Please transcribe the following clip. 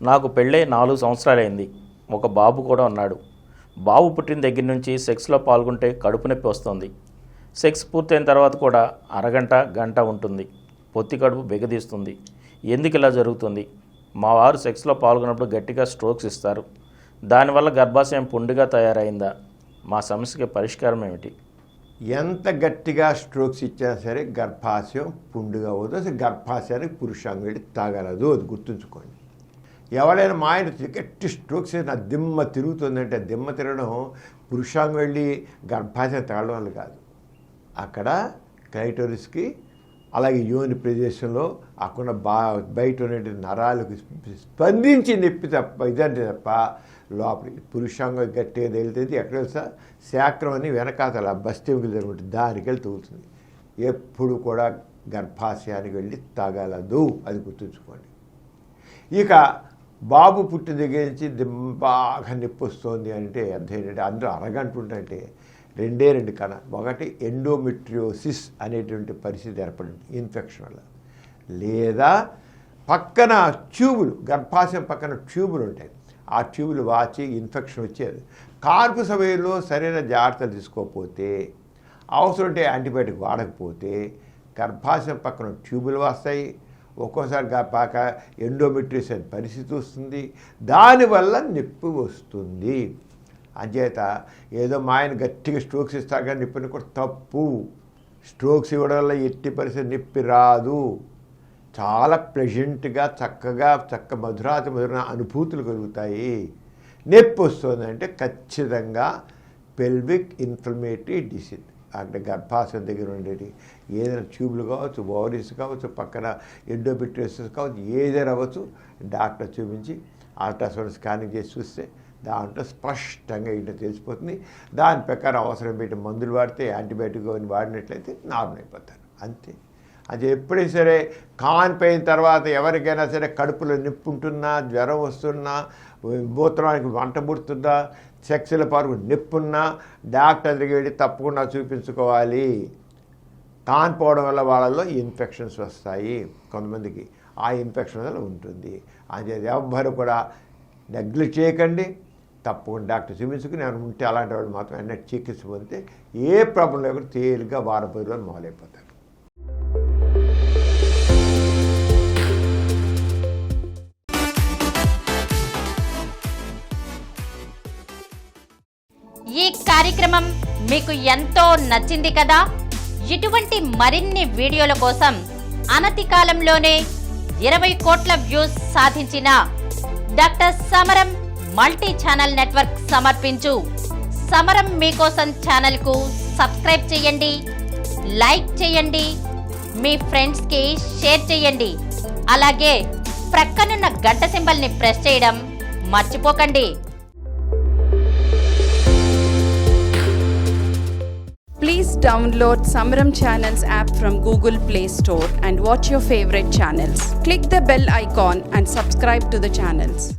నాకు పెళ్ళై 4 సంవత్సరాలైంది. ఒక బాబు కూడా ఉన్నాడు. బాబు పుట్టిన దగ్గర నుంచి సెక్స్లో పాల్గొంటే కడుపు నొప్పి వస్తుంది. సెక్స్ పూర్తయిన తర్వాత కూడా అరగంట గంట ఉంటుంది. పొత్తి కడుపు బిగదీస్తుంది. ఎందుకు ఇలా జరుగుతుంది? మా వారు సెక్స్లో పాల్గొన్నప్పుడు గట్టిగా స్ట్రోక్స్ ఇస్తారు. దానివల్ల గర్భాశయం పుండుగా తయారైందా? మా సమస్యకి పరిష్కారం ఏమిటి? ఎంత గట్టిగా స్ట్రోక్స్ ఇచ్చినా సరే గర్భాశయం పుండుగా అవ్వదు. అసలు గర్భాశయానికి పురుషాంగం వెళ్ళి తాగలదు. అది గుర్తుంచుకోండి. ఎవరైనా మా ఆయన గట్టి స్ట్రోక్స్ నా దిమ్మ తిరుగుతుందంటే దిమ్మ తిరగడం పురుషాంగం వెళ్ళి గర్భాశయం తగలడం వల్ల కాదు. అక్కడ క్లైటోరిస్కి అలాగే యోని ప్రదేశంలో అక్కడ బయట ఉండే నరాలకు స్పందించి నొప్పి తప్ప ఇదంటే తప్ప లోపలికి పురుషాంగం గట్టిగా తేలితుంది. ఎక్కడ తెలుసా? శాక్రం అని వెనకాతల బస్టెముకలు జరుగుతుంది, దానికి వెళ్ళి తగులుతుంది. ఎప్పుడు కూడా గర్భాశయానికి వెళ్ళి తాగలదు. అది గుర్తుంచుకోండి. ఇక బాబు పుట్టిన దగ్గర నుంచి బాగా నొప్పి వస్తుంది అంటే అర్థం ఏంటంటే అందులో అరగంట ఉంటే రెండు కణాలు. ఒకటి ఎండోమెట్రియోసిస్ అనేటువంటి పరిస్థితి ఏర్పడింది ఇన్ఫెక్షన్ వల్ల, లేదా పక్కన ట్యూబులు, గర్భాశయం పక్కన ట్యూబులు ఉంటాయి. ఆ ట్యూబులు వాచి ఇన్ఫెక్షన్ వచ్చేది. కాన్పు సమయంలో సరైన జాగ్రత్తలు తీసుకోకపోతే, అవసరం ఉంటే యాంటీబయాటిక్ వాడకపోతే గర్భాశయం పక్కన ట్యూబులు వస్తాయి. ఒక్కోసారి పాక ఎండోమెట్రియోసిస్ అనే పరిస్థితి వస్తుంది. దానివల్ల నొప్పి వస్తుంది. అంచేత ఏదో మా ఆయన గట్టిగా స్ట్రోక్స్ ఇస్తారు కానీ నొప్పిని కూడా తప్పు. స్ట్రోక్స్ ఇవ్వడం వల్ల ఎట్టి పరిస్థితి నొప్పి రాదు. చాలా ప్లెజెంట్గా చక్క మధురాతి అనుభూతులు కలుగుతాయి. నొప్పి వస్తుందంటే ఖచ్చితంగా పెల్విక్ ఇన్ఫ్లమేటరీ డిసీజ్, అంటే గర్భాశయం దగ్గర ఉండేది ఏదైనా ట్యూబ్లు కావచ్చు, ఓవరీస్ కావచ్చు, పక్కన ఎండోమెట్రియోసిస్ కావచ్చు, ఏదైనా అవ్వచ్చు. డాక్టర్ చూపించి అల్ట్రాసౌండ్ స్కానింగ్ చేసి చూస్తే దాంట్లో స్పష్టంగా ఇంట్లో తెలిసిపోతుంది. దాని ప్రకారం అవసరం పెట్టి మందులు వాడితే, యాంటీబయాటిక్ అని వాడినట్లయితే నార్మల్ అయిపోతారు. అంతే. అది ఎప్పుడైనా సరే కానిపోయిన తర్వాత ఎవరికైనా సరే కడుపులో నొప్పి ఉంటున్నా, జ్వరం వస్తున్నా, మూత్రానికి వంట పుడుతుందా, సెక్స్ల పార్కు నొప్పి ఉన్నా డాక్టర్ దగ్గరికి వెళ్ళి తప్పకుండా చూపించుకోవాలి. కానిపోవడం వల్ల వాళ్ళలో ఇన్ఫెక్షన్స్ వస్తాయి. కొంతమందికి ఆ ఇన్ఫెక్షన్ వల్ల ఉంటుంది. అది ఎవ్వరు కూడా నెగ్లెక్ట్ చేయకండి. తప్పకుండా డాక్టర్ చూపించుకుని ఏమైనా ఉంటే అలాంటి వాళ్ళు మాత్రం అన్నీ చికిత్స పొందితే ఏ ప్రాబ్లం లేకుండా తేలిగ్గా వారం 10 రోజులు మొదలైపోతారు. ఈ కార్యక్రమం మీకు ఎంతో నచ్చింది కదా? ఇటువంటి మరిన్ని వీడియోల కోసం అనతి కాలంలోనే 20 కోట్ల వ్యూస్ సాధించిన డాక్టర్ సమరం మల్టీ ఛానల్ నెట్వర్క్ సమర్పించు సమరం మీకోసం ఛానల్కు సబ్స్క్రైబ్ చేయండి, లైక్ చేయండి, మీ ఫ్రెండ్స్కి షేర్ చేయండి. అలాగే ప్రక్కనున్న గంట సింబల్ని ప్రెస్ చేయడం మర్చిపోకండి. Please download Samaram Channels app from Google Play Store and watch your favorite channels. Click the bell icon and subscribe to the channels.